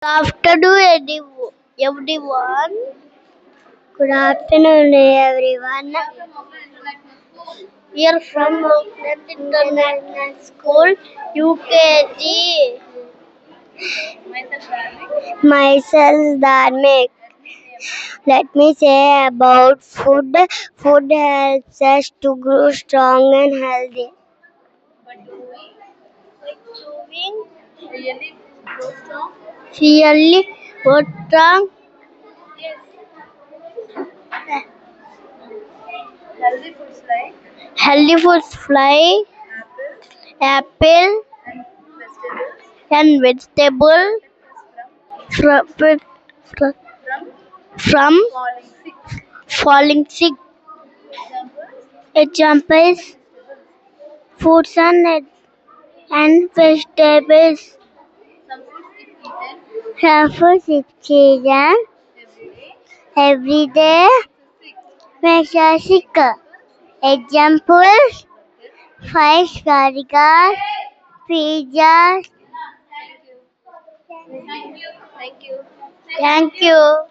Afternoon, everyone. Good afternoon, everyone. We are from Oakland International School, UKG. Myself, Dharmik. Let me say about food. Food helps us to grow strong and healthy. Really grow strong. Healthy foods like apple and vegetable from, from falling sick. Examples fruits and vegetables. Some foods if eaten every day makes us sick. Examples fish, burgers, pizzas. Thank you.